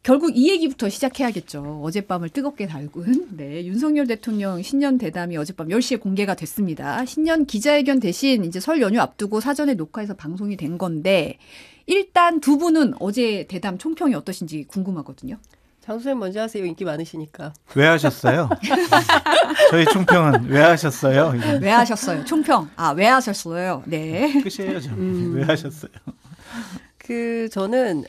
결국 이 얘기부터 시작해야겠죠. 어젯밤을 뜨겁게 달군. 네, 윤석열 대통령 신년 대담이 어젯밤 10시에 공개가 됐습니다. 신년 기자회견 대신 이제 설 연휴 앞두고 사전에 녹화해서 방송이 된 건데 일단 두 분은 어제 대담 총평이 어떠신지 궁금하거든요. 장수님 먼저 하세요. 인기 많으시니까. 왜 하셨어요? 저희 총평은 왜 하셨어요? 왜 하셨어요? 총평. 왜 하셨어요? 네. 끝이에요. 왜 하셨어요? 저는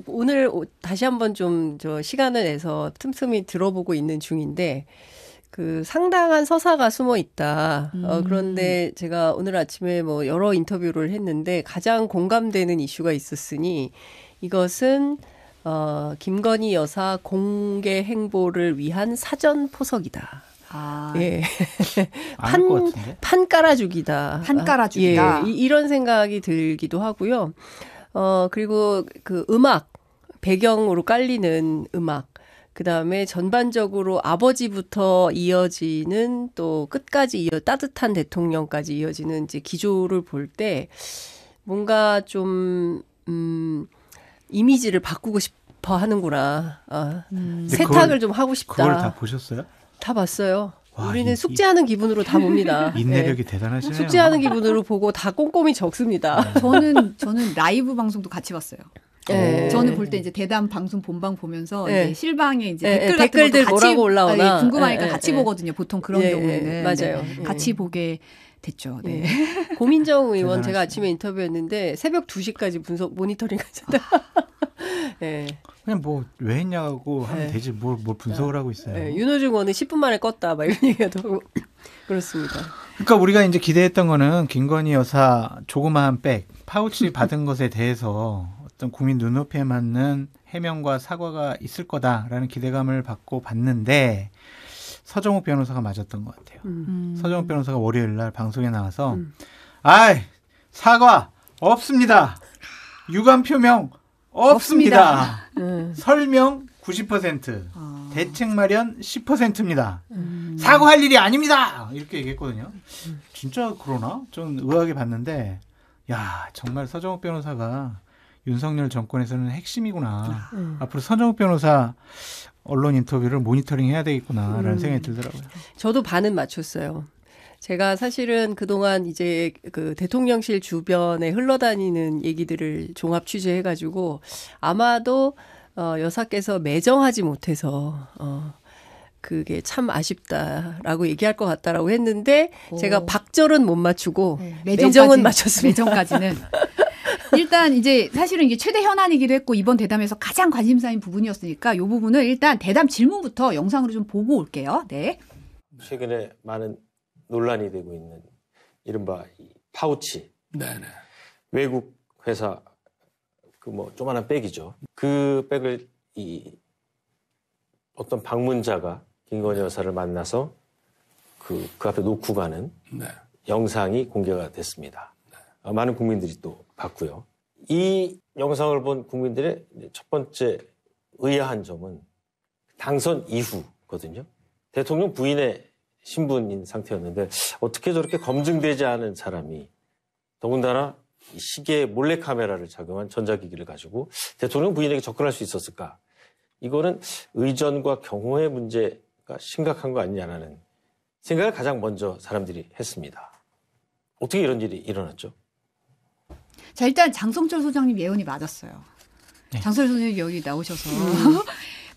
오늘 다시 한번 좀 시간을 내서 틈틈이 들어보고 있는 중인데 상당한 서사가 숨어 있다. 그런데 제가 오늘 아침에 뭐 여러 인터뷰를 했는데 가장 공감되는 이슈가 있었으니 이것은 김건희 여사 공개 행보를 위한 사전 포석이다. 예. 판 깔아주기다. 판 깔아주기다. 예, 이런 생각이 들기도 하고요. 그리고 음악, 배경으로 깔리는 음악, 그 다음에 전반적으로 아버지부터 이어지는 또 끝까지 따뜻한 대통령까지 이어지는 이제 기조를 볼 때 뭔가 좀, 이미지를 바꾸고 싶어 하는구나. 세탁을 좀 하고 싶다. 그걸 다 보셨어요? 다 봤어요. 와, 우리는 숙제하는 기분으로 다 봅니다. 인내력이 대단하시네요. 숙제하는 기분으로 보고 다 꼼꼼히 적습니다. 저는 라이브 방송도 같이 봤어요. 네. 저는 볼 때 이제 대담 방송 본방 보면서 네. 이제 실방에 이제 네. 댓글들 같이 뭐라고 올라오나 궁금하니까 네. 같이 네. 보거든요. 보통 그런 경우에는 맞아요. 같이 보게 됐죠. 네. 고민정 의원 제가 아침에 인터뷰했는데 새벽 2시까지 모니터링 하셨다. 네. 그냥 뭐 왜 했냐고 하면 되지 뭘 분석을 하고 있어요. 네. 윤호중 의원은 10분 만에 껐다 막 이런 얘기가 더 그렇습니다. 그러니까 우리가 이제 기대했던 거는 김건희 여사 조그마한 백 파우치 받은 것에 대해서 어떤 국민 눈높이에 맞는 해명과 사과가 있을 거다라는 기대감을 받고 봤는데 서정욱 변호사가 맞았던 것 같아요. 서정욱 변호사가 월요일 날 방송에 나와서 사과 없습니다. 유감 표명 없습니다. 설명 90%, 대책 마련 10%입니다. 사과할 일이 아닙니다. 이렇게 얘기했거든요. 진짜 그러나? 좀 의아하게 봤는데 야 정말 서정욱 변호사가 윤석열 정권에서는 핵심이구나. 앞으로 서정욱 변호사 언론 인터뷰를 모니터링 해야 되겠구나라는 생각이 들더라고요. 저도 반은 맞췄어요. 제가 사실은 그동안 이제 대통령실 주변에 흘러다니는 얘기들을 종합 취재해가지고 아마도 여사께서 매정하지 못해서 그게 참 아쉽다라고 얘기할 것 같다라고 했는데 제가 박절은 못 맞추고 매정은 맞췄습니다. 매정까지는. 일단 이제 사실은 이게 최대 현안이기도 했고 이번 대담에서 가장 관심사인 부분이었으니까 이 부분을 일단 대담 질문부터 영상으로 좀 보고 올게요. 네. 최근에 많은 논란이 되고 있는 이른바 파우치. 네네. 외국 회사 조그만한 백이죠. 그 백을 어떤 방문자가 김건희 여사를 만나서 그 앞에 놓고 가는 영상이 공개가 됐습니다. 많은 국민들이 또 봤고요. 이 영상을 본 국민들의 첫 번째 의아한 점은 당선 이후거든요. 대통령 부인의 신분인 상태였는데 어떻게 저렇게 검증되지 않은 사람이 더군다나 시계에 몰래카메라를 착용한 전자기기를 가지고 대통령 부인에게 접근할 수 있었을까? 이거는 의전과 경호의 문제가 심각한 거 아니냐라는 생각을 가장 먼저 사람들이 했습니다. 어떻게 이런 일이 일어났죠? 자, 일단 장성철 소장님 예언이 맞았어요. 네. 장성철 소장님 예언이 나오셔서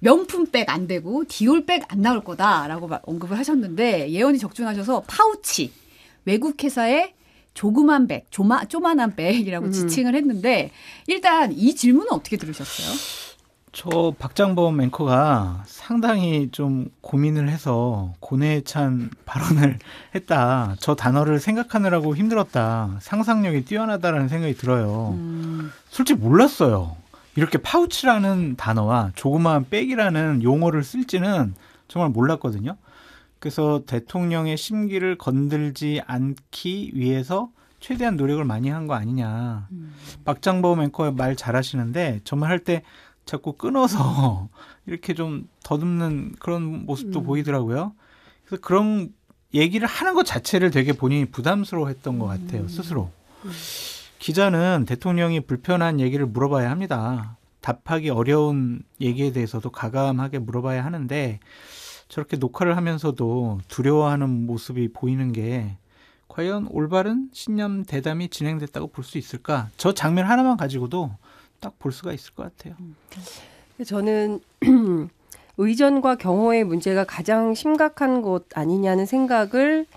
명품백 안 되고 디올백 안 나올 거다라고 언급을 하셨는데 예언이 적중하셔서 파우치, 외국 회사의 조그만 백, 조만한 백이라고 지칭을 했는데 일단 이 질문은 어떻게 들으셨어요? 저 박장범 앵커가 상당히 좀 고민을 해서 고뇌에 찬 발언을 했다. 저 단어를 생각하느라고 힘들었다. 상상력이 뛰어나다라는 생각이 들어요. 솔직히 몰랐어요. 이렇게 파우치라는 단어와 조그마한 백이라는 용어를 쓸지는 정말 몰랐거든요. 그래서 대통령의 심기를 건들지 않기 위해서 최대한 노력을 많이 한 거 아니냐. 박장범 앵커 말 잘하시는데 정말 할 때 자꾸 끊어서 이렇게 좀 더듬는 그런 모습도 보이더라고요. 그래서 그런 얘기를 하는 것 자체를 되게 본인이 부담스러워했던 것 같아요. 스스로. 기자는 대통령이 불편한 얘기를 물어봐야 합니다. 답하기 어려운 얘기에 대해서도 가감하게 물어봐야 하는데 저렇게 녹화를 하면서도 두려워하는 모습이 보이는 게 과연 올바른 신념 대담이 진행됐다고 볼 수 있을까? 저 장면 하나만 가지고도 딱 볼 수가 있을 것 같아요. 저는 의전과 경호의 문제가 가장 심각한 곳 아니냐는 생각을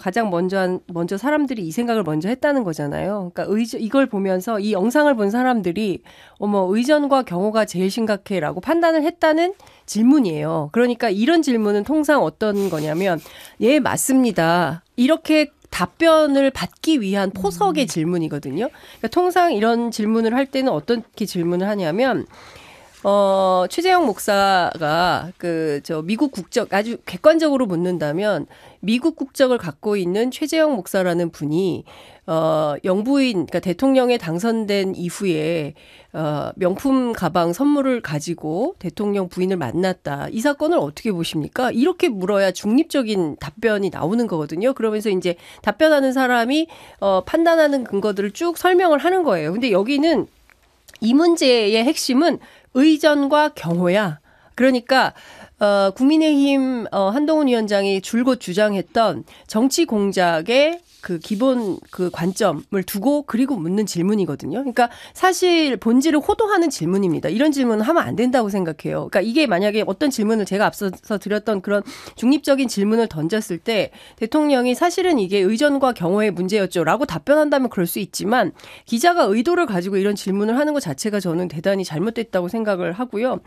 가장 먼저 사람들이 이 생각을 먼저 했다는 거잖아요. 그러니까 이걸 보면서 이 영상을 본 사람들이 의전과 경호가 제일 심각해라고 판단을 했다는 질문이에요. 그러니까 이런 질문은 통상 어떤 거냐면 예, 맞습니다. 이렇게 답변을 받기 위한 포석의 질문이거든요. 그러니까 통상 이런 질문을 할 때는 어떻게 질문을 하냐면 최재형 목사가 미국 국적 아주 객관적으로 묻는다면 미국 국적을 갖고 있는 최재형 목사라는 분이 영부인 그러니까 대통령에 당선된 이후에 명품 가방 선물을 가지고 대통령 부인을 만났다. 이 사건을 어떻게 보십니까? 이렇게 물어야 중립적인 답변이 나오는 거거든요. 그러면서 이제 답변하는 사람이 판단하는 근거들을 쭉 설명을 하는 거예요. 근데 여기는 이 문제의 핵심은 의전과 경호야. 그러니까 국민의힘 한동훈 위원장이 줄곧 주장했던 정치 공작의 그 기본 그 관점을 두고 그리고 묻는 질문이거든요. 그러니까 사실 본질을 호도하는 질문입니다. 이런 질문은 하면 안 된다고 생각해요. 그러니까 이게 만약에 어떤 질문을 제가 앞서서 드렸던 그런 중립적인 질문을 던졌을 때 대통령이 사실은 이게 의전과 경호의 문제였죠라고 답변한다면 그럴 수 있지만 기자가 의도를 가지고 이런 질문을 하는 것 자체가 저는 대단히 잘못됐다고 생각을 하고요.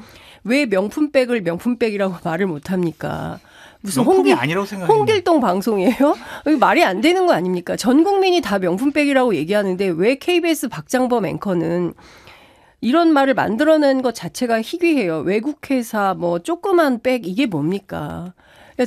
왜 명품백을 명품백이라고 말을 못합니까? 무슨 아니라고 생각해요. 홍길동 방송이에요? 말이 안 되는 거 아닙니까? 전 국민이 다 명품백이라고 얘기하는데 왜 KBS 박장범 앵커는 이런 말을 만들어낸 것 자체가 희귀해요. 외국 회사 조그만 백 이게 뭡니까?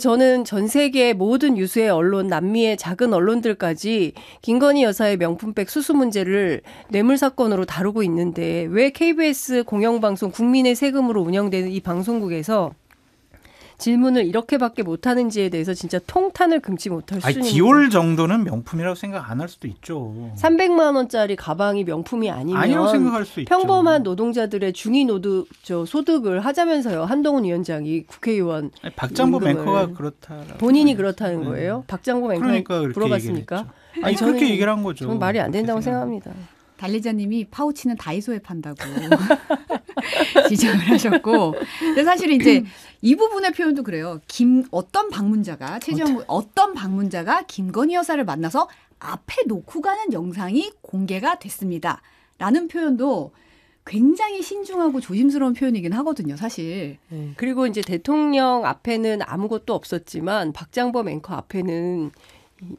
저는 전 세계 모든 유수의 언론, 남미의 작은 언론들까지 김건희 여사의 명품백 수수 문제를 뇌물 사건으로 다루고 있는데 왜 KBS 공영방송 국민의 세금으로 운영되는 이 방송국에서 질문을 이렇게밖에 못하는지에 대해서 진짜 통탄을 금치 못할 수준입니다. 디올 정도는 명품이라고 생각 안 할 수도 있죠. 300만 원짜리 가방이 명품이 아니라고 생각할 수 있죠. 평범한 노동자들의 중위 소득을 하자면서요. 한동훈 위원장이 국회의원 박장범 앵커가 그렇다. 본인이 그렇다는 거예요? 박장범 앵커가 그러니까 물어봤습니까? 아니 저는 그렇게 얘기를 한 거죠. 저는 말이 안 된다고 생각합니다. 달리자님이 파우치는 다이소에 판다고 지적을 하셨고, 근데 사실은 이제 이 부분의 표현도 그래요. 어떤 방문자가 김건희 여사를 만나서 앞에 놓고 가는 영상이 공개가 됐습니다. 라는 표현도 굉장히 신중하고 조심스러운 표현이긴 하거든요, 사실. 그리고 이제 대통령 앞에는 아무것도 없었지만 박장범 앵커 앞에는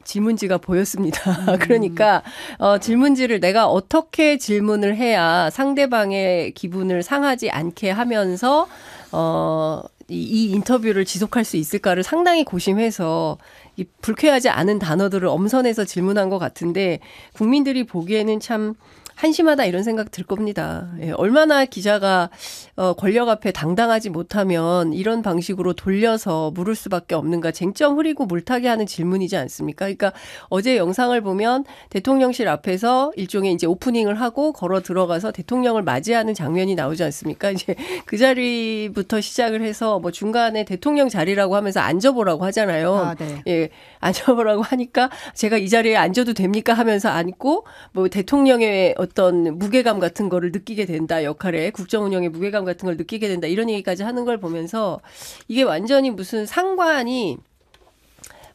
질문지가 보였습니다. 그러니까 질문지를 내가 어떻게 질문을 해야 상대방의 기분을 상하지 않게 하면서 이 인터뷰를 지속할 수 있을까를 상당히 고심해서 이 불쾌하지 않은 단어들을 엄선해서 질문한 것 같은데 국민들이 보기에는 참 한심하다 이런 생각 들 겁니다. 예, 얼마나 기자가 권력 앞에 당당하지 못하면 이런 방식으로 돌려서 물을 수밖에 없는가. 쟁점 흐리고 물타기 하는 질문이지 않습니까? 그러니까 어제 영상을 보면 대통령실 앞에서 일종의 이제 오프닝을 하고 걸어 들어가서 대통령을 맞이하는 장면이 나오지 않습니까? 이제 그 자리부터 시작을 해서 중간에 대통령 자리라고 하면서 앉아보라고 하잖아요. 아, 네. 예, 앉아보라고 하니까 제가 이 자리에 앉아도 됩니까 하면서 앉고 대통령의 어떤 무게감 같은 거를 느끼게 된다. 역할에 국정 운영의 무게감 같은 걸 느끼게 된다. 이런 얘기까지 하는 걸 보면서 이게 완전히 무슨 상관이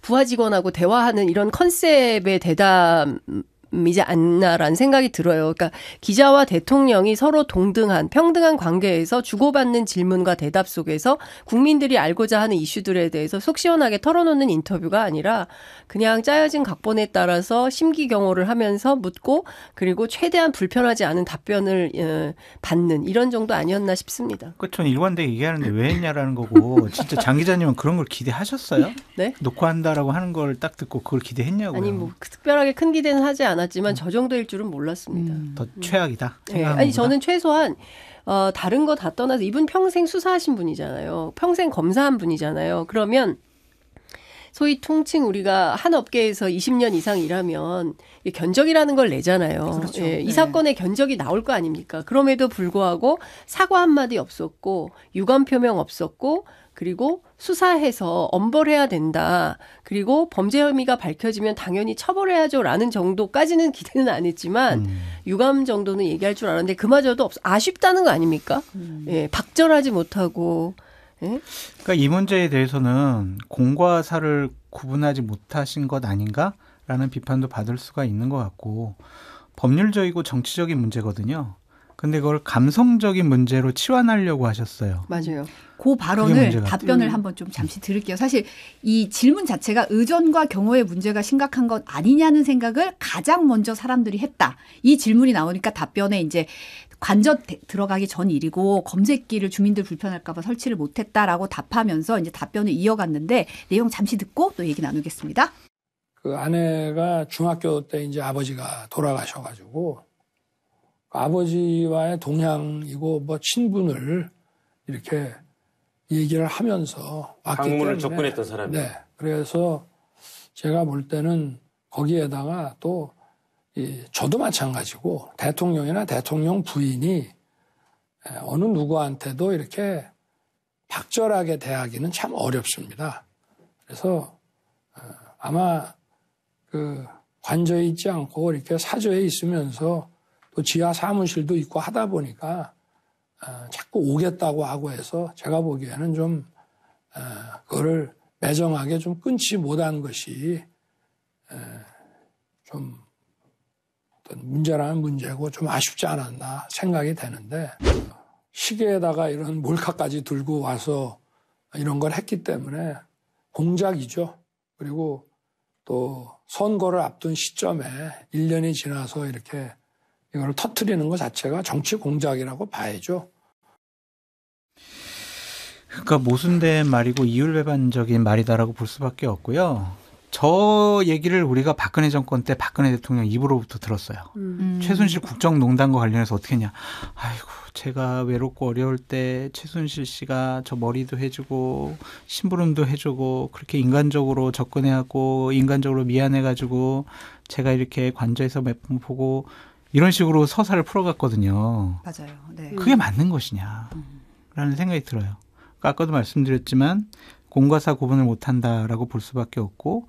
부하 직원하고 대화하는 이런 컨셉의 대담이지 않나라는 생각이 들어요. 그러니까 기자와 대통령이 서로 동등한 평등한 관계에서 주고받는 질문과 대답 속에서 국민들이 알고자 하는 이슈들에 대해서 속 시원하게 털어놓는 인터뷰가 아니라 그냥 짜여진 각본에 따라서 심기경호를 하면서 묻고 그리고 최대한 불편하지 않은 답변을 받는 이런 정도 아니었나 싶습니다. 그렇죠. 일관되게 얘기하는데 왜 했냐라는 거고 진짜 장 기자님은 그런 걸 기대하셨어요? 네? 녹화한다라고 하는 걸 딱 듣고 그걸 기대했냐고요? 아니 특별하게 큰 기대는 하지 않았지만 저 정도일 줄은 몰랐습니다. 더 최악이다. 네. 아니 저는 최소한 다른 거 다 떠나서 이분 평생 수사하신 분이잖아요. 평생 검사한 분이잖아요. 그러면 소위 통칭 우리가 한 업계에서 20년 이상 일하면 견적이라는 걸 내잖아요. 그렇죠. 예, 이 네. 사건의 견적이 나올 거 아닙니까? 그럼에도 불구하고 사과 한마디 없었고 유감 표명 없었고 그리고 수사해서 엄벌해야 된다. 그리고 범죄 혐의가 밝혀지면 당연히 처벌해야죠라는 정도까지는 기대는 안 했지만 유감 정도는 얘기할 줄 알았는데 그마저도 아쉽다는 거 아닙니까? 예, 박절하지 못하고. 예? 그러니까 이 문제에 대해서는 공과 사를 구분하지 못하신 것 아닌가라는 비판도 받을 수가 있는 것 같고 법률적이고 정치적인 문제거든요. 근데 그걸 감성적인 문제로 치환하려고 하셨어요. 맞아요. 그 그게 발언을 문제가 답변을 한번 좀 잠시 드릴게요. 사실 이 질문 자체가 의전과 경호의 문제가 심각한 것 아니냐는 생각을 가장 먼저 사람들이 했다. 이 질문이 나오니까 답변에 이제 관저 들어가기 전 일이고 검색기를 주민들 불편할까 봐 설치를 못했다라고 답하면서 이제 답변을 이어갔는데 내용 잠시 듣고 또 얘기 나누겠습니다. 그 아내가 중학교 때 이제 아버지가 돌아가셔가지고 아버지와의 동향이고 뭐 친분을 이렇게 얘기를 하면서 왔기 방문을 때문에 접근했던 사람이에요. 네, 그래서 제가 볼 때는 거기에다가 또 저도 마찬가지고 대통령이나 대통령 부인이 어느 누구한테도 이렇게 박절하게 대하기는 참 어렵습니다. 그래서 아마 그 관저에 있지 않고 이렇게 사저에 있으면서 또 지하 사무실도 있고 하다 보니까 자꾸 오겠다고 하고 해서 제가 보기에는 좀 그거를 매정하게 좀 끊지 못한 것이 좀 어떤 문제라는 문제고 좀 아쉽지 않았나 생각이 되는데 시계에다가 이런 몰카까지 들고 와서 이런 걸 했기 때문에 공작이죠. 그리고 또 선거를 앞둔 시점에 1년이 지나서 이렇게 이걸 터뜨리는 것 자체가 정치 공작이라고 봐야죠. 그러니까 모순된 말이고 이율배반적인 말이다라고 볼 수밖에 없고요. 저 얘기를 우리가 박근혜 정권 때 박근혜 대통령 입으로부터 들었어요. 최순실 국정농단과 관련해서 어떻게 했냐. 아이고 제가 외롭고 어려울 때 최순실 씨가 저 머리도 해주고 심부름도 해주고 그렇게 인간적으로 접근해하고 인간적으로 미안해가지고 제가 이렇게 관저에서 몇 번 보고 이런 식으로 서사를 풀어갔거든요. 맞아요. 네. 그게 맞는 것이냐 라는 생각이 들어요. 아까도 말씀드렸지만 공과 사 구분을 못한다라고 볼 수밖에 없고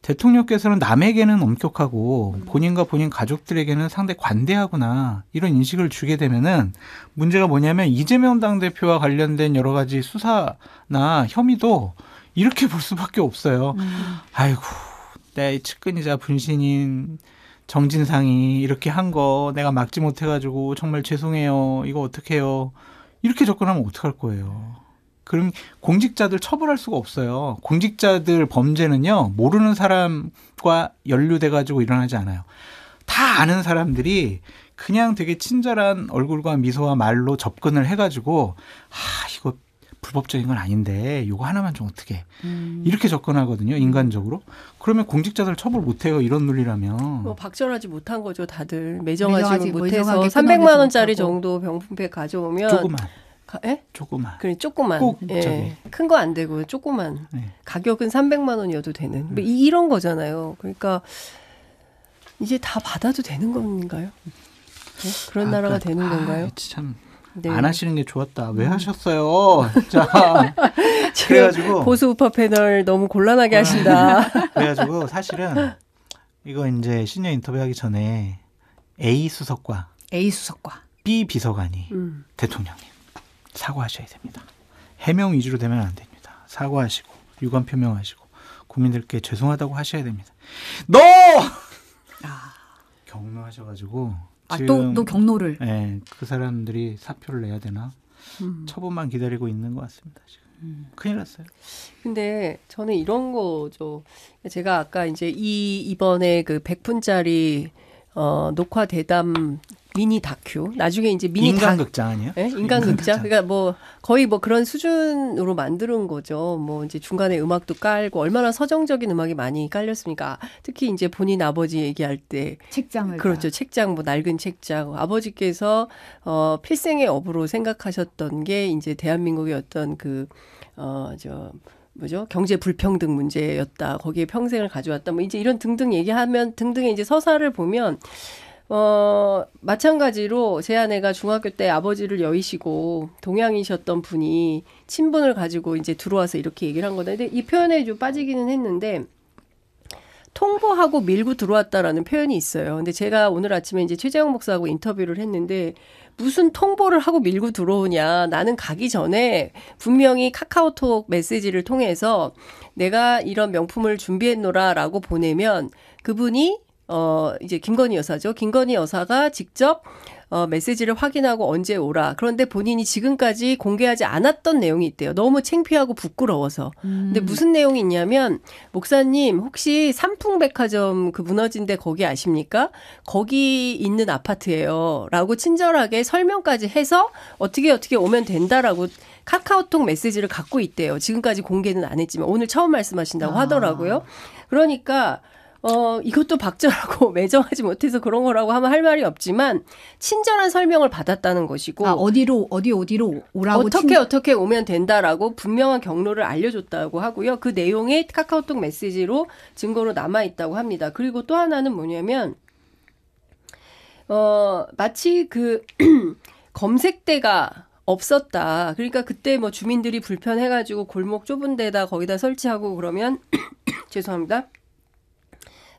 대통령께서는 남에게는 엄격하고 본인과 본인 가족들에게는 상당히 관대하구나 이런 인식을 주게 되면은 문제가 뭐냐면 이재명 당대표와 관련된 여러 가지 수사나 혐의도 이렇게 볼 수밖에 없어요. 아이고 내 측근이자 분신인 정진상이 이렇게 한 거 내가 막지 못해가지고 정말 죄송해요. 이거 어떡해요. 이렇게 접근하면 어떡할 거예요. 그럼 공직자들 처벌할 수가 없어요. 공직자들 범죄는요. 모르는 사람과 연루돼가지고 일어나지 않아요. 다 아는 사람들이 그냥 되게 친절한 얼굴과 미소와 말로 접근을 해가지고 이거 불법적인 건 아닌데 이거 하나만 좀 어떻게 이렇게 접근하거든요. 인간적으로. 그러면 공직자들 처벌 못해요. 이런 논리라면. 뭐 박절하지 못한 거죠. 다들 매정하지 못해서 매정하게 300만 원짜리 못하고. 정도 병풍팩 가져오면 조그만. 예? 조그만. 그래 조그만. 꼭 예. 큰 거 안 되고 조그만. 네. 가격은 300만 원이어도 되는. 뭐 이런 거잖아요. 그러니까 이제 다 받아도 되는 건가요? 네? 그런 나라가 되는 건가요? 참. 네. 안 하시는 게 좋았다. 왜 하셨어요? 자, 그래가지고 보수 우파 패널 너무 곤란하게 하신다. 그래가지고 사실은 이거 이제 시니어 인터뷰하기 전에 A 수석과 B 비서관이 대통령님 사과하셔야 됩니다. 해명 위주로 되면 안 됩니다. 사과하시고 유감 표명하시고 국민들께 죄송하다고 하셔야 됩니다. 너 경로하셔가지고. 또 경로를. 네, 그 사람들이 사표를 내야 되나? 처분만 기다리고 있는 것 같습니다. 지금. 큰일 났어요. 근데 저는 이런 거죠. 제가 아까 이제 이번에 그 100분짜리 녹화 대담 미니 다큐 나중에 이제 미니 인간극장 아니에요? 네? 인간극장. 그러니까 뭐 거의 뭐 그런 수준으로 만드는 거죠. 뭐 이제 중간에 음악도 깔고 얼마나 서정적인 음악이 많이 깔렸습니까? 특히 이제 본인 아버지 얘기할 때 책장을 그렇죠. 책장 뭐 낡은 책장 아버지께서 필생의 업으로 생각하셨던 게 이제 대한민국의 어떤 경제 불평등 문제였다. 거기에 평생을 가져왔다. 뭐 이제 이런 등등 얘기하면 등등의 이제 서사를 보면 마찬가지로 제 아내가 중학교 때 아버지를 여의시고 동양이셨던 분이 친분을 가지고 이제 들어와서 이렇게 얘기를 한 건데 이 표현에 좀 빠지기는 했는데 통보하고 밀고 들어왔다라는 표현이 있어요. 근데 제가 오늘 아침에 이제 최재형 목사하고 인터뷰를 했는데 무슨 통보를 하고 밀고 들어오냐. 나는 가기 전에 분명히 카카오톡 메시지를 통해서 내가 이런 명품을 준비했노라라고 보내면 그분이 이제 김건희 여사죠. 김건희 여사가 직접 메시지를 확인하고 언제 오라. 그런데 본인이 지금까지 공개하지 않았던 내용이 있대요. 너무 창피하고 부끄러워서. 근데 무슨 내용이 있냐면 목사님 혹시 삼풍백화점 그 무너진 데 거기 아십니까? 거기 있는 아파트예요. 라고 친절하게 설명까지 해서 어떻게 오면 된다라고 카카오톡 메시지를 갖고 있대요. 지금까지 공개는 안 했지만 오늘 처음 말씀하신다고 하더라고요. 그러니까 이것도 박절하고 매정하지 못해서 그런 거라고 하면 할 말이 없지만 친절한 설명을 받았다는 것이고 어디로 오라고 어떻게 오면 된다라고 분명한 경로를 알려줬다고 하고요. 그 내용이 카카오톡 메시지로 증거로 남아 있다고 합니다. 그리고 또 하나는 뭐냐면 마치 그 검색대가 없었다. 그러니까 그때 뭐 주민들이 불편해가지고 골목 좁은 데다 거기다 설치하고 그러면 죄송합니다.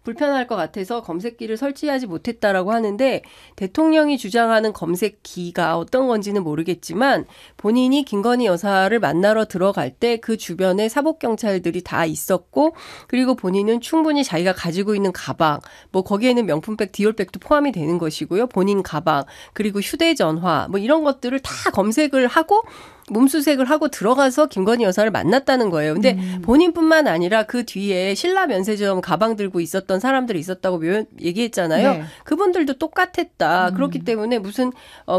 불편할 것 같아서 검색기를 설치하지 못했다라고 하는데 대통령이 주장하는 검색기가 어떤 건지는 모르겠지만 본인이 김건희 여사를 만나러 들어갈 때 그 주변에 사법경찰들이 다 있었고 그리고 본인은 충분히 자기가 가지고 있는 가방 뭐 거기에는 명품백, 디올백도 포함이 되는 것이고요. 본인 가방 그리고 휴대전화 뭐 이런 것들을 다 검색을 하고 몸수색을 하고 들어가서 김건희 여사를 만났다는 거예요. 근데 본인뿐만 아니라 그 뒤에 신라 면세점 가방 들고 있었던 사람들이 있었다고 얘기했잖아요. 네. 그분들도 똑같았다. 그렇기 때문에 무슨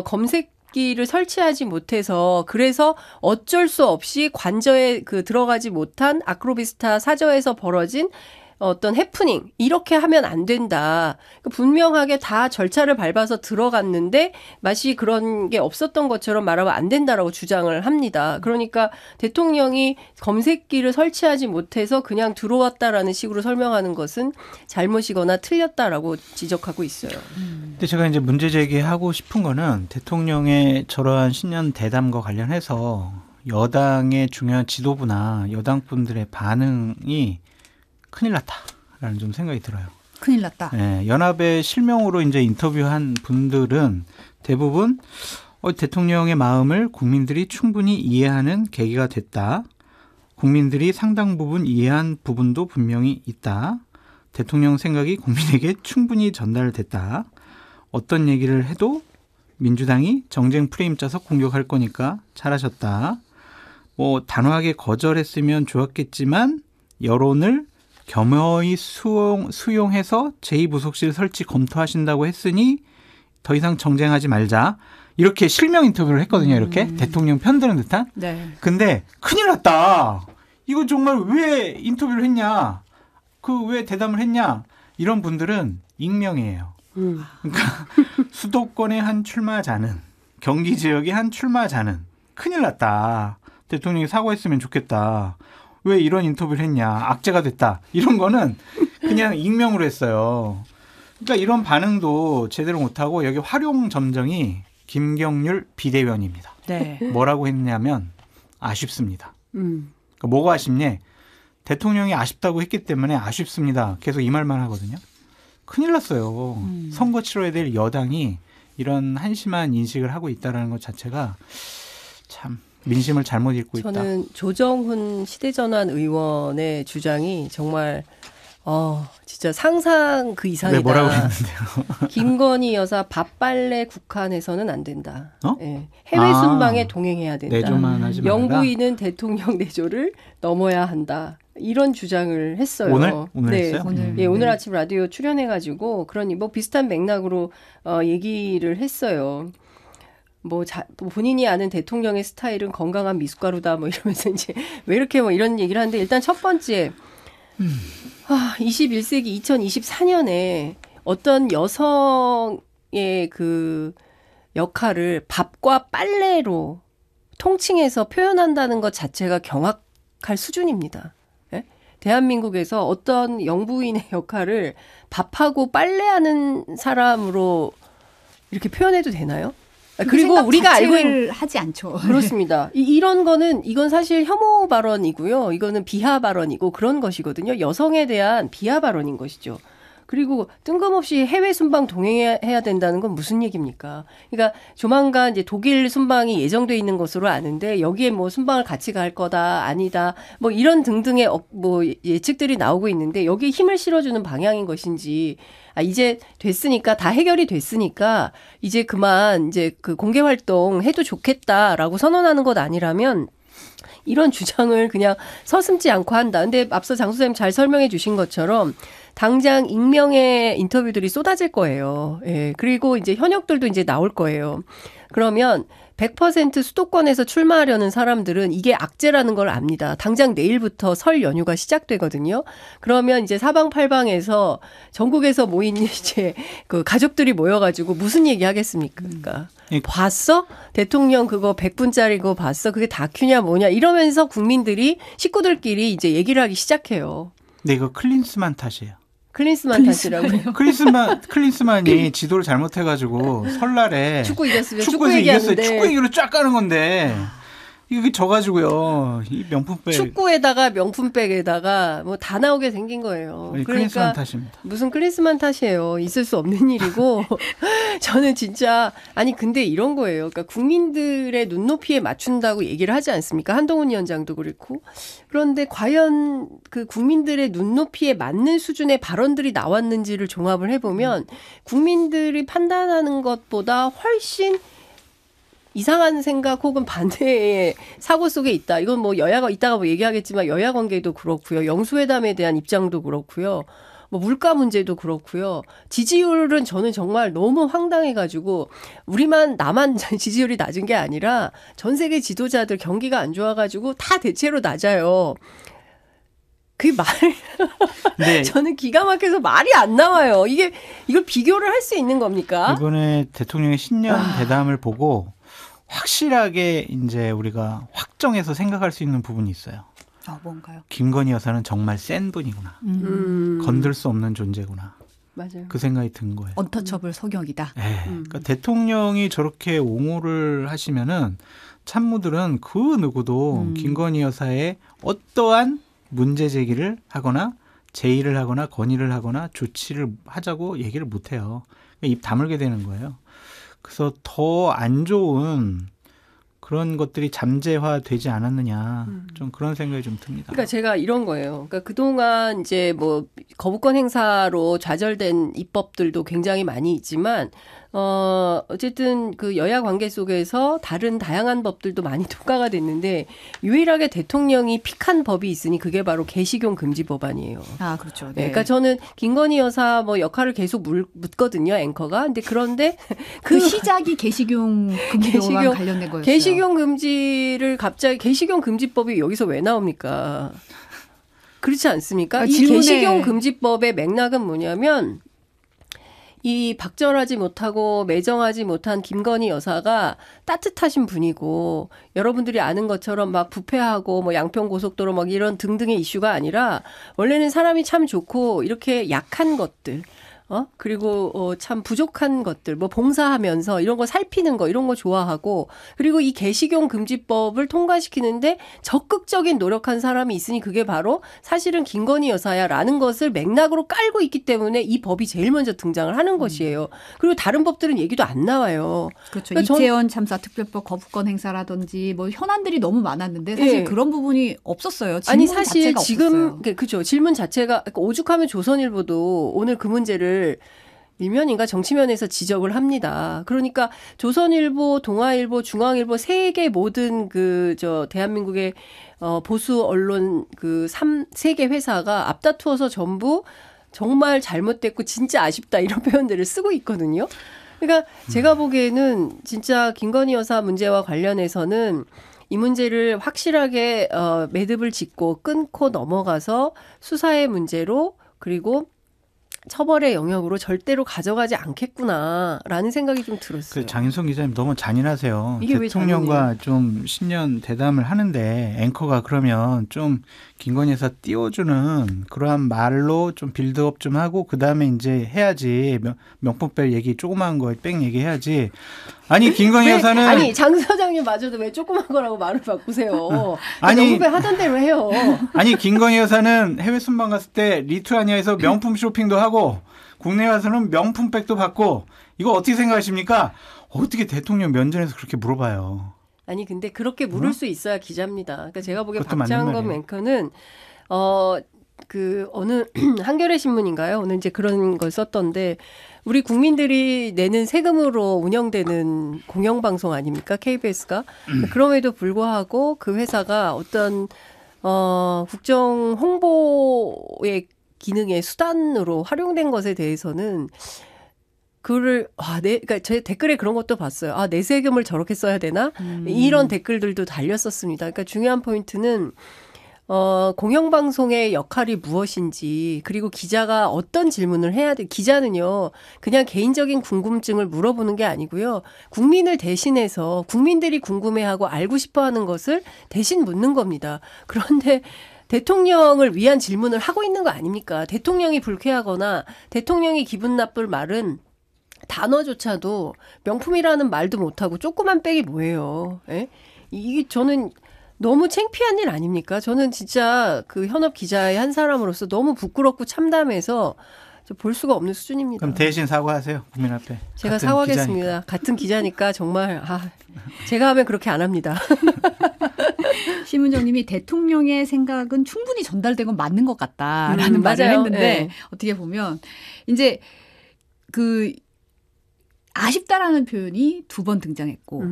검색기를 설치하지 못해서 그래서 어쩔 수 없이 관저에 들어가지 못한 아크로비스타 사저에서 벌어진 어떤 해프닝 이렇게 하면 안 된다. 분명하게 다 절차를 밟아서 들어갔는데 마치 그런 게 없었던 것처럼 말하면 안 된다라고 주장을 합니다. 그러니까 대통령이 검색기를 설치하지 못해서 그냥 들어왔다라는 식으로 설명하는 것은 잘못이거나 틀렸다라고 지적하고 있어요. 근데 제가 이제 문제 제기하고 싶은 거는 대통령의 저러한 신년 대담과 관련해서 여당의 중요한 지도부나 여당 분들의 반응이 큰일 났다라는 좀 생각이 들어요. 큰일 났다. 네, 연합의 실명으로 이제 인터뷰한 분들은 대부분 대통령의 마음을 국민들이 충분히 이해하는 계기가 됐다. 국민들이 상당 부분 이해한 부분도 분명히 있다. 대통령 생각이 국민에게 충분히 전달됐다. 어떤 얘기를 해도 민주당이 정쟁 프레임 짜서 공격할 거니까 잘하셨다. 뭐 단호하게 거절했으면 좋았겠지만 여론을 겸허히 수용해서 제2부속실 설치 검토하신다고 했으니 더 이상 정쟁하지 말자. 이렇게 실명 인터뷰를 했거든요. 이렇게 대통령 편드는 듯한. 네. 근데 큰일 났다. 이거 정말 왜 인터뷰를 했냐. 왜 대담을 했냐. 이런 분들은 익명이에요. 그러니까 수도권의 한 출마자는 경기 지역의 한 출마자는 큰일 났다. 대통령이 사과했으면 좋겠다. 왜 이런 인터뷰를 했냐. 악재가 됐다. 이런 거는 그냥 익명으로 했어요. 그러니까 이런 반응도 제대로 못하고 여기 활용점정이 김경률 비대위원입니다. 네. 뭐라고 했냐면 아쉽습니다. 그러니까 뭐가 아쉽냐. 대통령이 아쉽다고 했기 때문에 아쉽습니다. 계속 이 말만 하거든요. 큰일 났어요. 선거 치러야 될 여당이 이런 한심한 인식을 하고 있다는 것 자체가 참 민심을 잘못 읽고 있다. 저는 조정훈 시대전환 의원의 주장이 정말 진짜 상상 그 이상이다. 왜 뭐라고 했는데요? 김건희 여사 밥빨래 국한해서는 안 된다. 네. 해외 순방에 동행해야 된다. 내조만 하지 말라. 영부인은 대통령 내조를 넘어야 한다. 이런 주장을 했어요. 오늘 네. 했어요? 오늘 아침 라디오 출연해가지고 그러니 뭐 비슷한 맥락으로 얘기를 했어요. 본인이 아는 대통령의 스타일은 건강한 미숫가루다 뭐 이러면서 이제 왜 이렇게 뭐 이런 얘기를 하는데 일단 첫 번째 21세기 2024년에 어떤 여성의 그 역할을 밥과 빨래로 통칭해서 표현한다는 것 자체가 갈 수준입니다. 예? 대한민국에서 어떤 영부인의 역할을 밥하고 빨래하는 사람으로 이렇게 표현해도 되나요? 그리고 우리가 알고 있는 하지 않죠. 그렇습니다. 이런 거는 이건 사실 혐오 발언이고요. 이거는 비하 발언이고 그런 것이거든요. 여성에 대한 비하 발언인 것이죠. 그리고 뜬금없이 해외 순방 동행해야 된다는 건 무슨 얘기입니까? 그러니까 조만간 이제 독일 순방이 예정돼 있는 것으로 아는데 여기에 뭐 순방을 같이 갈 거다 아니다 뭐 이런 등등의 뭐 예측들이 나오고 있는데 여기에 힘을 실어주는 방향인 것인지 이제 됐으니까 다 해결이 됐으니까 이제 그만 이제 그 공개 활동 해도 좋겠다라고 선언하는 것 아니라면 이런 주장을 그냥 서슴지 않고 한다. 근데 앞서 장 소장님 잘 설명해 주신 것처럼 당장 익명의 인터뷰들이 쏟아질 거예요. 예. 그리고 이제 현역들도 이제 나올 거예요. 그러면 100% 수도권에서 출마하려는 사람들은 이게 악재라는 걸 압니다. 당장 내일부터 설 연휴가 시작되거든요. 그러면 이제 사방팔방에서 전국에서 모인 이제 그 가족들이 모여가지고 무슨 얘기 하겠습니까? 봤어? 대통령 그거 100분짜리 거 봤어? 그게 다큐냐 뭐냐? 이러면서 국민들이 식구들끼리 이제 얘기를 하기 시작해요. 네, 이거 클린스만 탓이에요. 클린스만 탓이라고요? 클린스만이 지도를 잘못해가지고 설날에 축구 이겼으면 축구에서 이겼어요. 축구 얘기로 쫙 가는 건데 이게 져가지고요. 이 명품백. 축구에다가 명품백에다가 뭐 다 나오게 생긴 거예요. 네, 그러니까 클린스만 탓입니다. 무슨 클린스만 탓이에요. 있을 수 없는 일이고 저는 진짜 아니 근데 이런 거예요. 그러니까 국민들의 눈높이에 맞춘다고 얘기를 하지 않습니까? 한동훈 위원장도 그렇고. 그런데 과연 그 국민들의 눈높이에 맞는 수준의 발언들이 나왔는지를 종합을 해보면 국민들이 판단하는 것보다 훨씬 이상한 생각 혹은 반대의 사고 속에 있다. 이건 뭐 여야가 이따가 뭐 얘기하겠지만 여야 관계도 그렇고요. 영수회담에 대한 입장도 그렇고요. 뭐 물가 문제도 그렇고요. 지지율은 저는 정말 너무 황당해가지고 나만 지지율이 낮은 게 아니라 전 세계 지도자들 경기가 안 좋아가지고 다 대체로 낮아요. 그게 네. 저는 기가 막혀서 말이 안 나와요. 이걸 비교를 할 수 있는 겁니까? 이번에 대통령의 신년 대담을 보고 확실하게 이제 우리가 확정해서 생각할 수 있는 부분이 있어요. 뭔가요? 김건희 여사는 정말 센 분이구나. 건들 수 없는 존재구나. 맞아요. 그 생각이 든 거예요. 언터처블 소경이다. 네. 그러니까 대통령이 저렇게 옹호를 하시면은 참모들은 그 누구도 김건희 여사의 어떠한 문제 제기를 하거나 제의를 하거나 건의를 하거나 조치를 하자고 얘기를 못 해요. 입 다물게 되는 거예요. 그래서 더 안 좋은 그런 것들이 잠재화되지 않았느냐 좀 그런 생각이 좀 듭니다. 그러니까 제가 이런 거예요. 그러니까 그동안 이제 뭐 거부권 행사로 좌절된 입법들도 굉장히 많이 있지만 어쨌든 그 여야 관계 속에서 다른 다양한 법들도 많이 통과가 됐는데 유일하게 대통령이 픽한 법이 있으니 그게 바로 개식용 금지 법안이에요. 아, 그렇죠. 네. 그러니까 저는 김건희 여사 뭐 역할을 계속 묻거든요, 앵커가. 근데 그 시작이 개식용 금지법안 관련된 거였어요. 개식용 금지를 갑자기 개식용 금지법이 여기서 왜 나옵니까? 그렇지 않습니까? 이 개식용 금지법의 맥락은 뭐냐면 이 박절하지 못하고 매정하지 못한 김건희 여사가 따뜻하신 분이고 여러분들이 아는 것처럼 막 부패하고 뭐 양평고속도로 막 이런 등등의 이슈가 아니라 원래는 사람이 참 좋고 이렇게 약한 것들 그리고 참 부족한 것들 뭐 봉사하면서 이런 거 살피는 거 이런 거 좋아하고 그리고 이 개식용 금지법을 통과시키는데 적극적인 노력한 사람이 있으니 그게 바로 사실은 김건희 여사야라는 것을 맥락으로 깔고 있기 때문에 이 법이 제일 먼저 등장을 하는 것이에요. 그리고 다른 법들은 얘기도 안 나와요. 그렇죠. 그러니까 이태원 참사 특별법 거부권 행사라든지 뭐 현안들이 너무 많았는데 사실 그런 부분이 없었어요. 질문 아니 사실 자체가 지금 없었어요. 그죠 질문 자체가 그러니까 오죽하면 조선일보도 오늘 그 문제를 일면인가 정치면에서 지적을 합니다. 그러니까 조선일보, 동아일보, 중앙일보 세 개 모든 대한민국의 보수 언론 세 개 회사가 앞다투어서 전부 정말 잘못됐고 진짜 아쉽다 이런 표현들을 쓰고 있거든요. 그러니까 제가 보기에는 진짜 김건희 여사 문제와 관련해서는 이 문제를 확실하게 매듭을 짓고 끊고 넘어가서 수사의 문제로 그리고 처벌의 영역으로 절대로 가져가지 않겠구나라는 생각이 좀 들었어요. 장인성 기자님 너무 잔인하세요. 이게 왜 대통령과 좀 신년 대담을 하는데 앵커가 그러면 좀 김건희 여사 띄워주는 그러한 말로 좀 빌드업 좀 하고 그다음에 이제 해야지 명품백 얘기 조그마한 거 백 얘기해야지. 아니 김건희 여사는 아니 장 사장님 마저도 왜 조그만 거라고 말을 바꾸세요. 아니 명품백 하던 대로 해요. 아니 김건희 여사는 해외 순방 갔을 때 리투아니아에서 명품 쇼핑도 하고 국내 와서는 명품백도 받고 이거 어떻게 생각하십니까? 어떻게 대통령 면전에서 그렇게 물어봐요. 아니 근데 그렇게 물을 수 있어야 기자입니다. 그러니까 제가 보기에 그것도 맞는 박장검 말이에요. 앵커는 그 어느 한겨레 신문인가요? 오늘 이제 그런 걸 썼던데 우리 국민들이 내는 세금으로 운영되는 공영방송 아닙니까? KBS가. 그럼에도 불구하고 그 회사가 어떤 국정 홍보의 기능의 수단으로 활용된 것에 대해서는 그러니까 제 댓글에 그런 것도 봤어요. 내 세금을 저렇게 써야 되나? 이런 댓글들도 달렸었습니다. 그러니까 중요한 포인트는 공영방송의 역할이 무엇인지, 그리고 기자가 어떤 질문을 해야 돼. 기자는요, 그냥 개인적인 궁금증을 물어보는 게 아니고요. 국민을 대신해서 국민들이 궁금해하고 알고 싶어 하는 것을 대신 묻는 겁니다. 그런데 대통령을 위한 질문을 하고 있는 거 아닙니까? 대통령이 불쾌하거나 대통령이 기분 나쁠 말은 단어조차도 명품이라는 말도 못하고 조그만 백이 뭐예요. 예? 이게 저는 너무 창피한 일 아닙니까? 저는 진짜 그 현업 기자의 한 사람으로서 너무 부끄럽고 참담해서 볼 수가 없는 수준입니다. 그럼 대신 사과하세요. 국민 앞에. 제가 사과하겠습니다. 같은 기자니까 정말 제가 하면 그렇게 안 합니다. 심은정님이 대통령의 생각은 충분히 전달된 건 맞는 것 같다라는 말을 맞아요. 했는데 네. 어떻게 보면 이제 그 아쉽다라는 표현이 2번 등장했고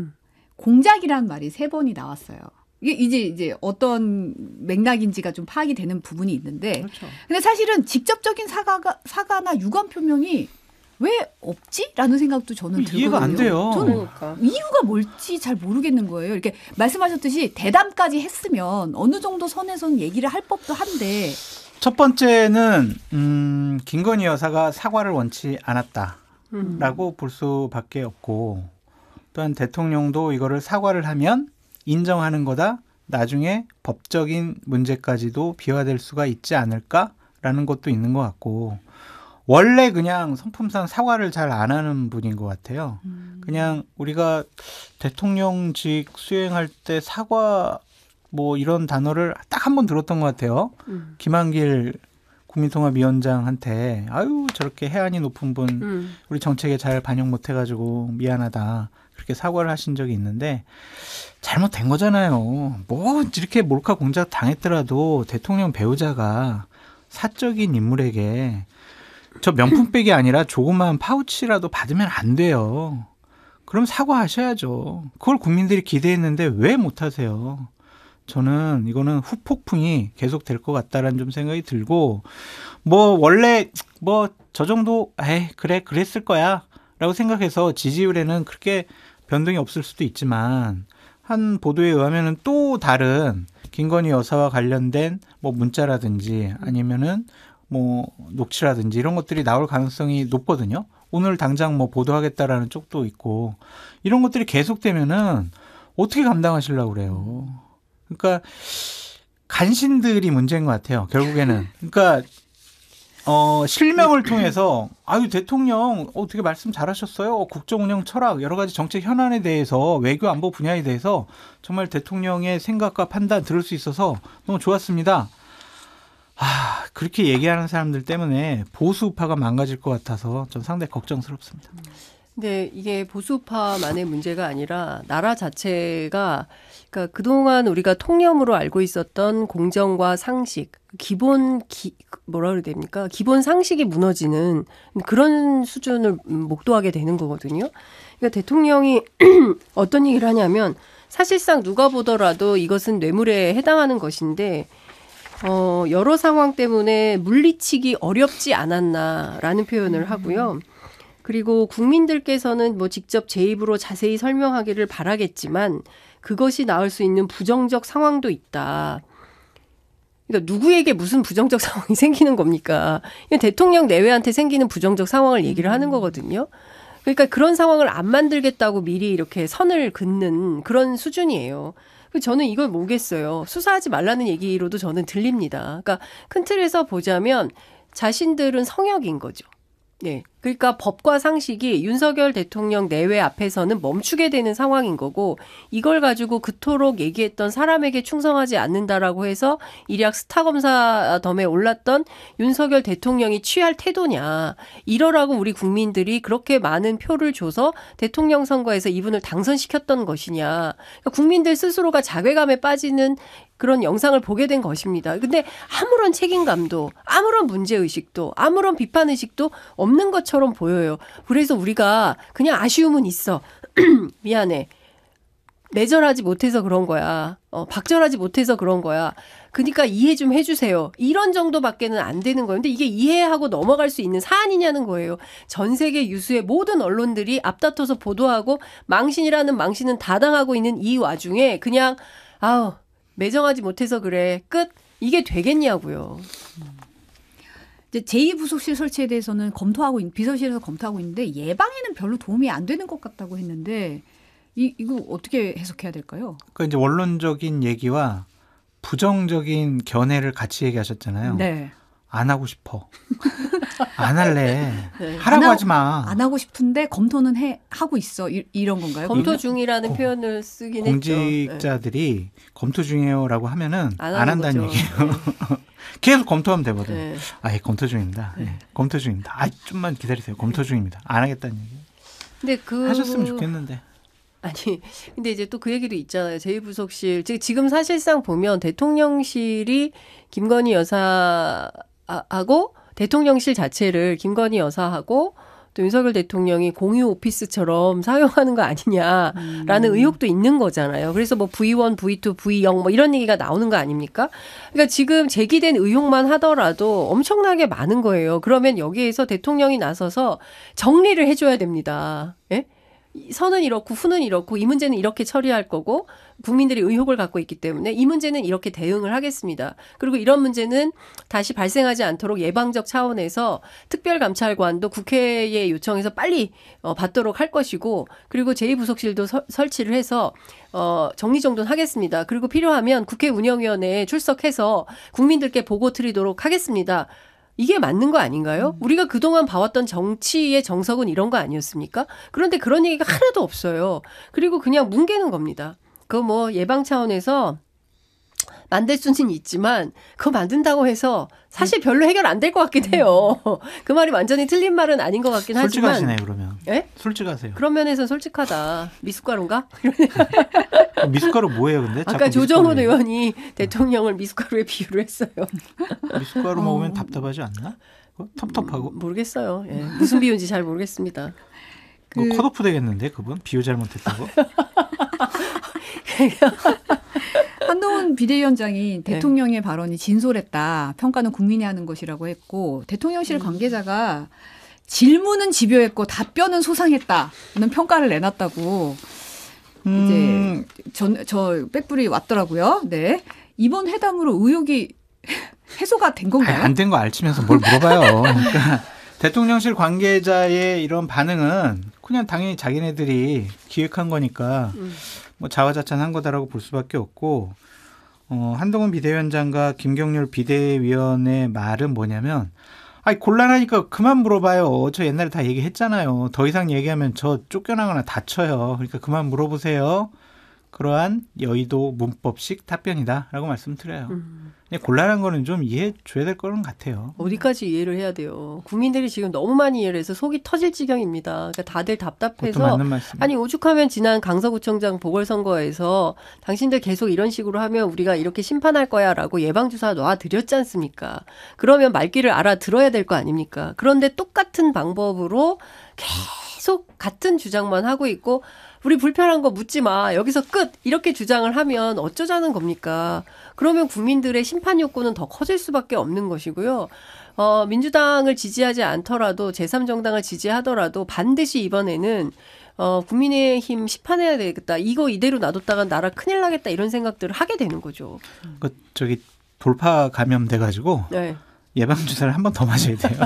공작이라는 말이 3번이 나왔어요. 이게 이제 어떤 맥락인지가 좀 파악이 되는 부분이 있는데, 그렇죠. 근데 사실은 직접적인 사과나 유감 표명이 왜 없지?라는 생각도 저는 들거든요. 이해가 안 돼요. 저는 그러니까. 이유가 뭘지 잘 모르겠는 거예요. 이렇게 말씀하셨듯이 대담까지 했으면 어느 정도 선에서는 얘기를 할 법도 한데. 첫 번째는 김건희 여사가 사과를 원치 않았다라고 볼 수밖에 없고, 또한 대통령도 이거를 사과를 하면 인정하는 거다. 나중에 법적인 문제까지도 비화될 수가 있지 않을까라는 것도 있는 것 같고, 원래 그냥 성품상 사과를 잘 안 하는 분인 것 같아요. 그냥 우리가 대통령직 수행할 때 사과 뭐 이런 단어를 딱 한 번 들었던 것 같아요. 김한길 국민통합위원장한테 아유 저렇게 해안이 높은 분 우리 정책에 잘 반영 못해가지고 미안하다. 그렇게 사과를 하신 적이 있는데 잘못된 거잖아요. 뭐 이렇게 몰카 공작 당했더라도 대통령 배우자가 사적인 인물에게 저 명품백이 아니라 조그마한 파우치라도 받으면 안 돼요. 그럼 사과하셔야죠. 그걸 국민들이 기대했는데 왜 못하세요? 저는 이거는 후폭풍이 계속 될 것 같다라는 좀 생각이 들고, 뭐 원래 뭐 저 정도 그래 그랬을 거야 라고 생각해서 지지율에는 그렇게 변동이 없을 수도 있지만, 한 보도에 의하면은 또 다른 김건희 여사와 관련된 뭐 문자라든지 아니면은 뭐 녹취라든지 이런 것들이 나올 가능성이 높거든요. 오늘 당장 뭐 보도하겠다라는 쪽도 있고, 이런 것들이 계속되면은 어떻게 감당하시려고 그래요. 그러니까 간신들이 문제인 것 같아요. 결국에는. 그러니까 실명을 통해서 아유 대통령 어떻게 말씀 잘하셨어요. 국정운영 철학 여러 가지 정책 현안에 대해서 외교 안보 분야에 대해서 정말 대통령의 생각과 판단 들을 수 있어서 너무 좋았습니다. 그렇게 얘기하는 사람들 때문에 보수우파가 망가질 것 같아서 전 상당히 걱정스럽습니다. 근데 이게 보수파만의 문제가 아니라 나라 자체가, 그러니까 그동안 우리가 통념으로 알고 있었던 공정과 상식, 뭐라 그래야 됩니까? 기본 상식이 무너지는 그런 수준을 목도하게 되는 거거든요. 그러니까 대통령이 어떤 얘기를 하냐면, 사실상 누가 보더라도 이것은 뇌물에 해당하는 것인데 여러 상황 때문에 물리치기 어렵지 않았나라는 표현을 하고요. 그리고 국민들께서는 뭐 직접 제 입으로 자세히 설명하기를 바라겠지만 그것이 나올 수 있는 부정적 상황도 있다. 그러니까 누구에게 무슨 부정적 상황이 생기는 겁니까? 이건 대통령 내외한테 생기는 부정적 상황을 얘기를 하는 거거든요. 그러니까 그런 상황을 안 만들겠다고 미리 이렇게 선을 긋는 그런 수준이에요. 저는 이걸 모르겠어요. 수사하지 말라는 얘기로도 저는 들립니다. 그러니까 큰 틀에서 보자면 자신들은 성역인 거죠. 네. 그러니까 법과 상식이 윤석열 대통령 내외 앞에서는 멈추게 되는 상황인 거고 이걸 가지고 그토록 얘기했던 사람에게 충성하지 않는다라고 해서 일약 스타검사 덤에 올랐던 윤석열 대통령이 취할 태도냐. 이러라고 우리 국민들이 그렇게 많은 표를 줘서 대통령 선거에서 이분을 당선시켰던 것이냐. 그러니까 국민들 스스로가 자괴감에 빠지는 그런 영상을 보게 된 것입니다. 근데 아무런 책임감도 아무런 문제의식도 아무런 비판의식도 없는 것처럼 보여요. 그래서 우리가 그냥 아쉬움은 있어. 미안해. 매절하지 못해서 그런 거야. 박절하지 못해서 그런 거야. 그러니까 이해 좀 해주세요. 이런 정도밖에는 안 되는 거예요. 근데 이게 이해하고 넘어갈 수 있는 사안이냐는 거예요. 전 세계 유수의 모든 언론들이 앞다퉈서 보도하고 망신이라는 망신은 다 당하고 있는 이 와중에 그냥 매정하지 못해서 그래. 끝. 이게 되겠냐고요. 이제 제2부속실 설치에 대해서는 비서실에서 검토하고 있는데 예방에는 별로 도움이 안 되는 것 같다고 했는데 이거 어떻게 해석해야 될까요? 그러니까 이제 원론적인 얘기와 부정적인 견해를 같이 얘기하셨잖아요. 네. 안 하고 싶어. 안 할래. 네. 하라고 하지 마. 안 하고 싶은데 검토는 하고 있어. 이런 건가요? 검토 중이라는 표현을 쓰긴 공직자들이 했죠. 검토 중이에요라고 하면은 안 안 한다는 거죠. 얘기예요. 네. 계속 검토하면 되거든. 네. 검토 중입니다. 네. 검토 중입니다. 좀만 기다리세요. 검토 중입니다. 안 하겠다는 얘기. 근데 하셨으면 좋겠는데. 아니, 근데 이제 또 그 얘기도 있잖아요. 제2부속실. 지금 사실상 보면 대통령실이 김건희 여사하고 대통령실 자체를 김건희 여사하고 또 윤석열 대통령이 공유 오피스처럼 사용하는 거 아니냐라는 의혹도 있는 거잖아요. 그래서 뭐 V1, V2, V0 뭐 이런 얘기가 나오는 거 아닙니까? 그러니까 지금 제기된 의혹만 하더라도 엄청나게 많은 거예요. 그러면 여기에서 대통령이 나서서 정리를 해줘야 됩니다. 예? 선은 이렇고 후는 이렇고 이 문제는 이렇게 처리할 거고 국민들이 의혹을 갖고 있기 때문에 이 문제는 이렇게 대응을 하겠습니다. 그리고 이런 문제는 다시 발생하지 않도록 예방적 차원에서 특별감찰관도 국회에 요청해서 빨리 받도록 할 것이고 그리고 제2부속실도 설치를 해서 정리정돈하겠습니다. 그리고 필요하면 국회 운영위원회에 출석해서 국민들께 보고 드리도록 하겠습니다. 이게 맞는 거 아닌가요? 우리가 그동안 봐왔던 정치의 정석은 이런 거 아니었습니까? 그런데 그런 얘기가 하나도 없어요. 그리고 그냥 뭉개는 겁니다. 그거 뭐 예방 차원에서 만들 수는 있지만 그거 만든다고 해서 사실 별로 해결 안 될 것 같긴 해요. 그 말이 완전히 틀린 말은 아닌 것 같긴 하지만. 솔직하시네 그러면. 예? 솔직하세요. 그런 면에서는 솔직하다. 미숫가루인가? 미숫가루 뭐예요 근데? 아까 조정훈 의원이 대통령을 미숫가루에 비유를 했어요. 미숫가루 먹으면 답답하지 않나? 텁텁하고? 모르겠어요. 예. 무슨 비유인지 잘 모르겠습니다. 컷오프 되겠는데 그분? 비유 잘못했다고? 한동훈 비대위원장이 대통령의 발언이 진솔했다. 평가는 국민이 하는 것이라고 했고 대통령실 관계자가 질문은 집요했고 답변은 소상했다는 평가를 내놨다고 이제 저 백불이 왔더라고요. 네. 이번 회담으로 의혹이 해소가 된 건가요? 안 된 거 알치면서 뭘 물어봐요. 그러니까 대통령실 관계자의 이런 반응은 그냥 당연히 자기네들이 기획한 거니까 뭐 자화자찬한 거다라고 볼 수밖에 없고 한동훈 비대위원장과 김경률 비대위원의 말은 뭐냐면 곤란하니까 그만 물어봐요. 저 옛날에 다 얘기했잖아요. 더 이상 얘기하면 저 쫓겨나거나 다쳐요. 그러니까 그만 물어보세요. 그러한 여의도 문법식 답변이다라고 말씀드려요. 곤란한 거는 좀 이해해 줘야 될 거는 같아요. 어디까지 이해를 해야 돼요. 국민들이 지금 너무 많이 이해를 해서 속이 터질 지경입니다. 그러니까 다들 답답해서. 맞는 말씀. 아니 오죽하면 지난 강서구청장 보궐선거에서 당신들 계속 이런 식으로 하면 우리가 이렇게 심판할 거야 라고 예방주사 놔드렸지 않습니까? 그러면 말귀를 알아들어야 될 거 아닙니까? 그런데 똑같은 방법으로 계속 같은 주장만 하고 있고 우리 불편한 거 묻지 마. 여기서 끝. 이렇게 주장을 하면 어쩌자는 겁니까? 그러면 국민들의 심판 욕구는 더 커질 수밖에 없는 것이고요. 민주당을 지지하지 않더라도 제3정당을 지지하더라도 반드시 이번에는 국민의힘 심판해야 되겠다. 이거 이대로 놔뒀다가 나라 큰일 나겠다. 이런 생각들을 하게 되는 거죠. 돌파 감염돼가지고 네. 예방주사를 한 번 더 맞아야 돼요.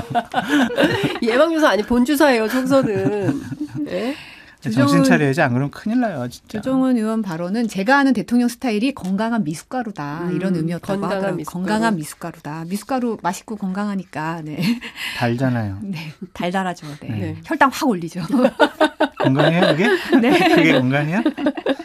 예방주사 아니 본주사예요. 총선은. 네? 정신 차려야지 안 그러면 큰일 나요. 진짜. 조정은 의원 발언은 제가 아는 대통령 스타일이 건강한 미숫가루다 이런 의미였다고 하더라고요. 건강한 미숫가루다. 미숫가루 맛있고 건강하니까 네. 달잖아요. 네. 달달하죠. 네. 네. 혈당 확 올리죠. 건강해요 그게? 네. 그게 건강해요?